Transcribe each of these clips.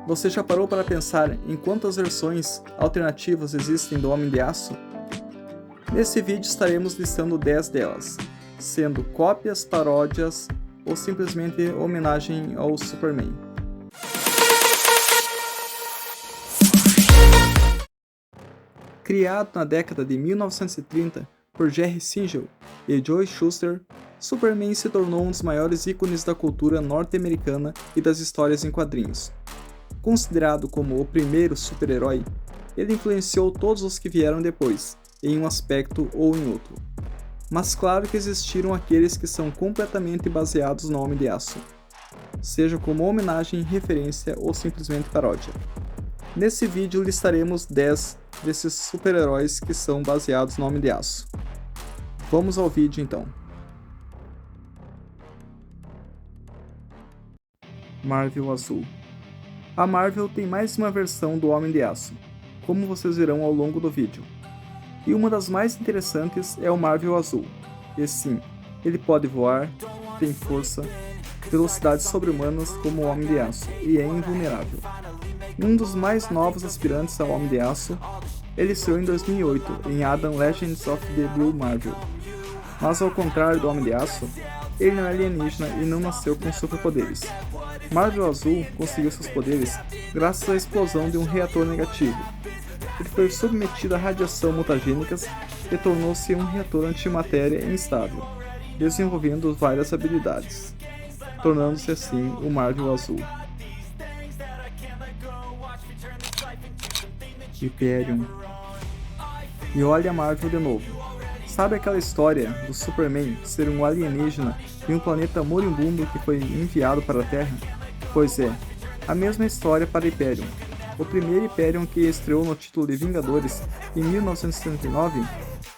Você já parou para pensar em quantas versões alternativas existem do Homem de Aço? Nesse vídeo estaremos listando 10 delas, sendo cópias, paródias ou simplesmente homenagem ao Superman. Criado na década de 1930 por Jerry Siegel e Joe Shuster, Superman se tornou um dos maiores ícones da cultura norte-americana e das histórias em quadrinhos. Considerado como o primeiro super-herói, ele influenciou todos os que vieram depois, em um aspecto ou em outro. Mas claro que existiram aqueles que são completamente baseados no Homem de Aço, seja como homenagem, referência ou simplesmente paródia. Nesse vídeo listaremos 10 desses super-heróis que são baseados no Homem de Aço. Vamos ao vídeo então. Marvel Azul. A Marvel tem mais uma versão do Homem de Aço, como vocês verão ao longo do vídeo. E uma das mais interessantes é o Marvel Azul. E sim, ele pode voar, tem força, velocidades sobre-humanas como o Homem de Aço e é invulnerável. Um dos mais novos aspirantes ao Homem de Aço, ele estreou em 2008 em Adam Legends of the Blue Marvel. Mas ao contrário do Homem de Aço, ele não é alienígena e não nasceu com superpoderes. Marvel Azul conseguiu seus poderes graças à explosão de um reator negativo. Ele foi submetido a radiação mutagênicas e tornou-se um reator antimatéria instável, desenvolvendo várias habilidades, tornando-se assim o Marvel Azul. Hyperion. E olha a Marvel de novo. Sabe aquela história do Superman ser um alienígena em um planeta moribundo que foi enviado para a Terra? Pois é, a mesma história para Hyperion. O primeiro Hyperion que estreou no título de Vingadores em 1979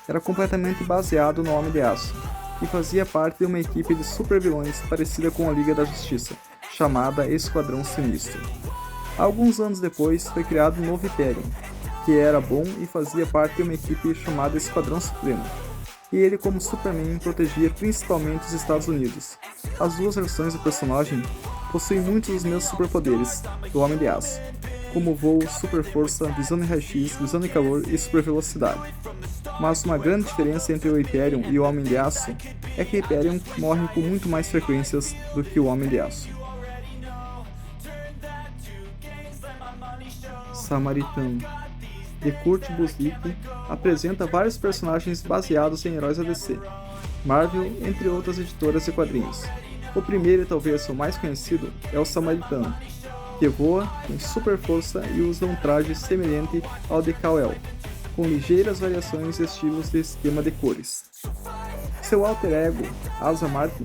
era completamente baseado no Homem de Aço e fazia parte de uma equipe de supervilões parecida com a Liga da Justiça, chamada Esquadrão Sinistro. Alguns anos depois foi criado um novo Hyperion, que era bom e fazia parte de uma equipe chamada Esquadrão Supremo, e ele como Superman protegia principalmente os Estados Unidos. As duas versões do personagem possuem muitos dos mesmos superpoderes do Homem de Aço, como voo, super força, visão de raio-x, visão de calor e super velocidade. Mas uma grande diferença entre o Hyperion e o Homem de Aço é que Hyperion morre com muito mais frequências do que o Homem de Aço. Samaritano. De Kurt Busiek apresenta vários personagens baseados em heróis da DC, Marvel, entre outras editoras de quadrinhos. O primeiro e talvez o mais conhecido é o Samaritano, que voa, tem super força e usa um traje semelhante ao de Kal-El, com ligeiras variações de estilos de esquema de cores. Seu alter ego, Asa Martin,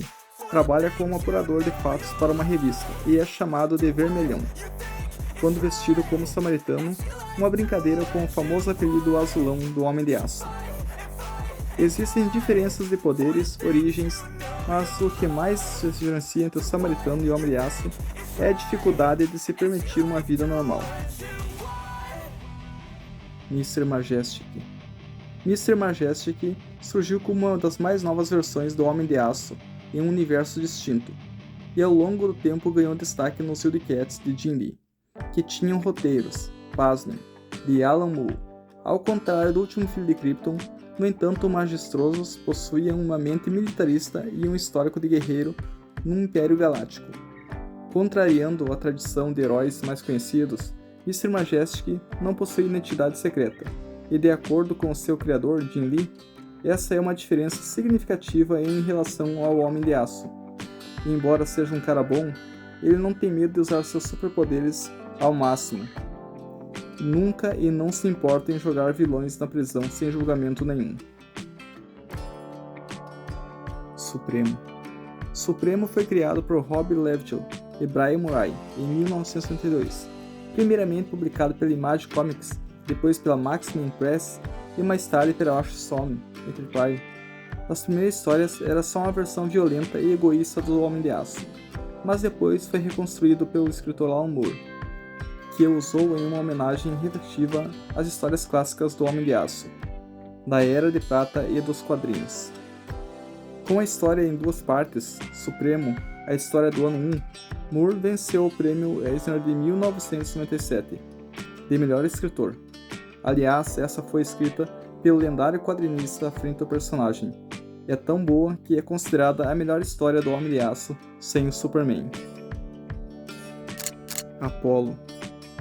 trabalha como apurador de fatos para uma revista e é chamado de Vermelhão, quando vestido como samaritano, uma brincadeira com o famoso apelido azulão do Homem de Aço. Existem diferenças de poderes, origens, mas o que mais se diferencia entre o samaritano e o Homem de Aço é a dificuldade de se permitir uma vida normal. Mr. Majestic. Mr. Majestic surgiu como uma das mais novas versões do Homem de Aço em um universo distinto, e ao longo do tempo ganhou destaque nos Wildcats de Jim Lee, que tinham roteiros, pasmem, de Alan Moore. Ao contrário do último filho de Krypton, no entanto, o Majestrosos possuíam uma mente militarista e um histórico de guerreiro num Império Galáctico. Contrariando a tradição de heróis mais conhecidos, Mr. Majestic não possui identidade secreta, e de acordo com seu criador, Jim Lee, essa é uma diferença significativa em relação ao Homem de Aço. E embora seja um cara bom, ele não tem medo de usar seus superpoderes ao máximo. Nunca e não se importa em jogar vilões na prisão sem julgamento nenhum. Supremo. Supremo foi criado por Rob Liefeld e Brian Murray em 1962, primeiramente publicado pela Image Comics, depois pela Maxim Press e mais tarde pela Ashstone Enterprise. As primeiras histórias era só uma versão violenta e egoísta do Homem de Aço, mas depois foi reconstruído pelo escritor Alan Moore, que o usou em uma homenagem reflexiva às histórias clássicas do Homem de Aço, da Era de Prata e dos quadrinhos. Com a história em duas partes, Supremo, a história do ano 1, Moore venceu o prêmio Eisner de 1997 de melhor escritor. Aliás, essa foi escrita pelo lendário quadrinista à frente do personagem. É tão boa que é considerada a melhor história do Homem de Aço sem o Superman. Apollo.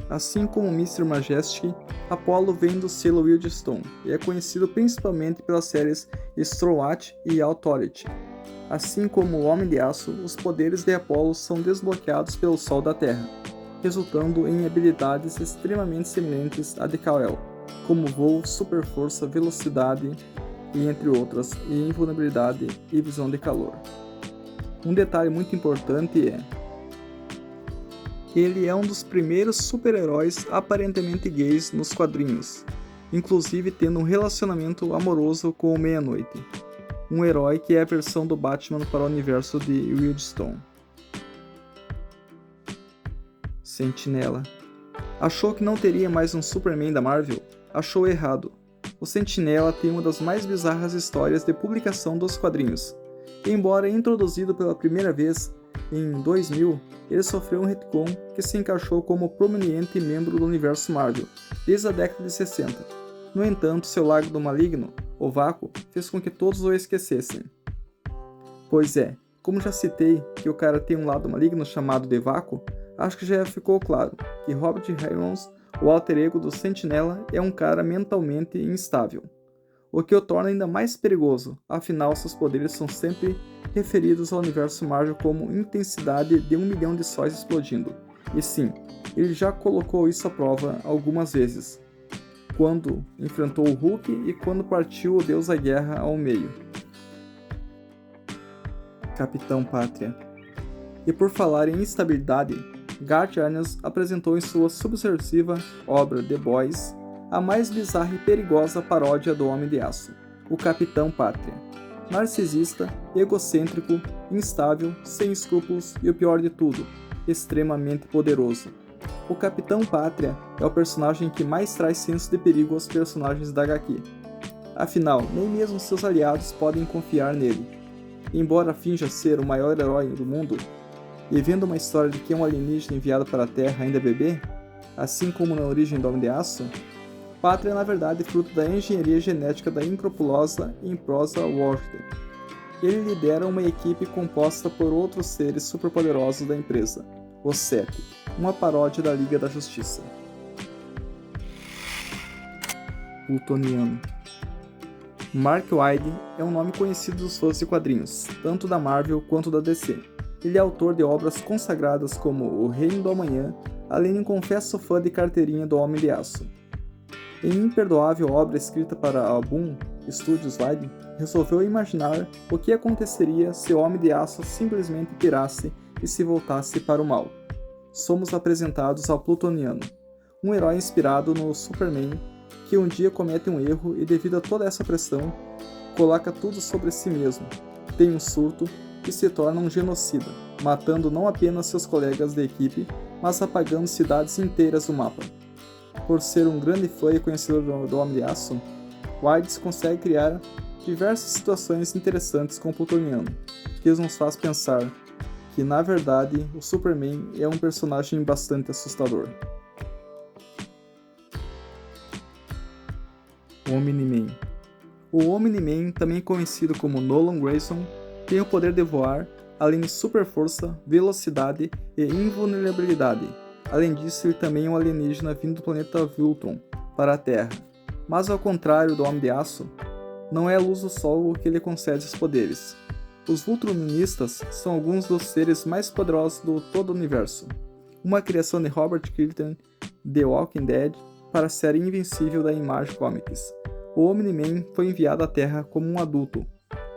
Assim como Mr. Majestyk, Apollo vem do selo Wildstone e é conhecido principalmente pelas séries Straw Hat e Authority. Assim como o Homem de Aço, os poderes de Apollo são desbloqueados pelo Sol da Terra, resultando em habilidades extremamente semelhantes à de Kal-El, como voo, super força, velocidade e entre outras, e invulnerabilidade e visão de calor. Um detalhe muito importante é: ele é um dos primeiros super-heróis aparentemente gays nos quadrinhos, inclusive tendo um relacionamento amoroso com o Meia-Noite, um herói que é a versão do Batman para o universo de Wildstone. Sentinela. Achou que não teria mais um Superman da Marvel? Achou errado. O Sentinela tem uma das mais bizarras histórias de publicação dos quadrinhos. Embora introduzido pela primeira vez em 2000, ele sofreu um retcon que se encaixou como prominente membro do universo Marvel desde a década de 60. No entanto, seu lado do maligno, o vácuo, fez com que todos o esquecessem. Pois é, como já citei que o cara tem um lado maligno chamado de vácuo, acho que já ficou claro que Robert Irons, o alter ego do Sentinela, é um cara mentalmente instável, o que o torna ainda mais perigoso, afinal seus poderes são sempre referidos ao universo Marvel como intensidade de 1 milhão de sóis explodindo. E sim, ele já colocou isso à prova algumas vezes, quando enfrentou o Hulk e quando partiu o Deus da Guerra ao meio. Capitão Pátria. E por falar em instabilidade, Garth Ennis apresentou em sua subversiva obra The Boys a mais bizarra e perigosa paródia do Homem de Aço, o Capitão Pátria. Narcisista, egocêntrico, instável, sem escrúpulos e o pior de tudo, extremamente poderoso. O Capitão Pátria é o personagem que mais traz senso de perigo aos personagens da HQ. Afinal, nem mesmo seus aliados podem confiar nele. Embora finja ser o maior herói do mundo, e vendo uma história de que um alienígena enviado para a Terra ainda é bebê, assim como na origem do Homem de Aço, Pátria é na verdade fruto da engenharia genética da inescrupulosa Improsa Washington. Ele lidera uma equipe composta por outros seres superpoderosos da empresa, os Sete, uma paródia da Liga da Justiça. Plutoniano. Mark Waid é um nome conhecido dos fãs de quadrinhos, tanto da Marvel quanto da DC. Ele é autor de obras consagradas como O Reino do Amanhã, além de um confesso fã de carteirinha do Homem de Aço. Em imperdoável obra escrita para a Boom Studios Live, resolveu imaginar o que aconteceria se o Homem de Aço simplesmente pirasse e se voltasse para o mal. Somos apresentados ao Plutoniano, um herói inspirado no Superman que um dia comete um erro e, devido a toda essa pressão, coloca tudo sobre si mesmo, tem um surto e se torna um genocida, matando não apenas seus colegas de equipe, mas apagando cidades inteiras do mapa. Por ser um grande fã e conhecedor do Homem de Aço, Waid consegue criar diversas situações interessantes com o Plutoniano, que nos faz pensar que, na verdade, o Superman é um personagem bastante assustador. Omni-Man. O Omni-Man, também conhecido como Nolan Grayson, tem o poder de voar, além de super força, velocidade e invulnerabilidade. Além disso, ele também é um alienígena vindo do planeta Vultron para a Terra. Mas ao contrário do Homem de Aço, não é a luz do sol o que lhe concede os poderes. Os Vultronistas são alguns dos seres mais poderosos do todo o universo, uma criação de Robert Kirkman, The Walking Dead, para a série Invencível da Image Comics. O Omni-Man foi enviado à Terra como um adulto,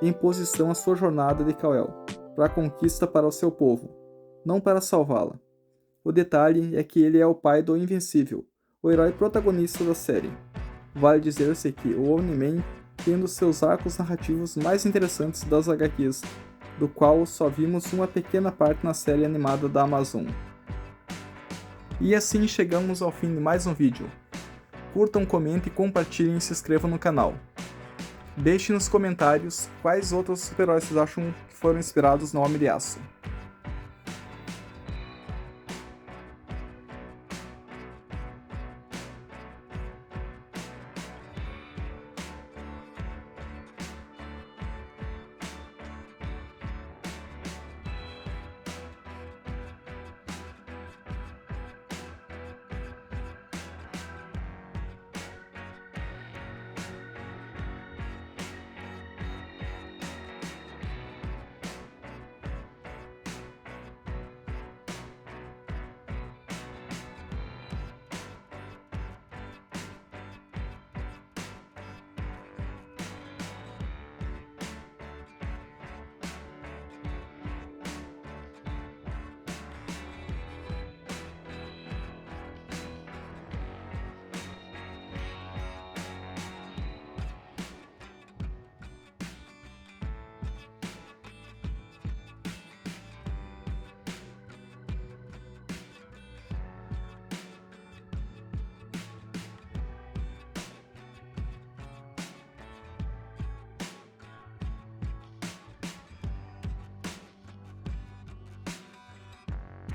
em posição à sua jornada de Kal-El, para a conquista para o seu povo, não para salvá-la. O detalhe é que ele é o pai do Invencível, o herói protagonista da série. Vale dizer-se que o Omni-Man tem um dos seus arcos narrativos mais interessantes das HQs, do qual só vimos uma pequena parte na série animada da Amazon. E assim chegamos ao fim de mais um vídeo. Curtam, comentem, compartilhem e se inscrevam no canal. Deixe nos comentários quais outros super-heróis vocês acham que foram inspirados no Homem de Aço.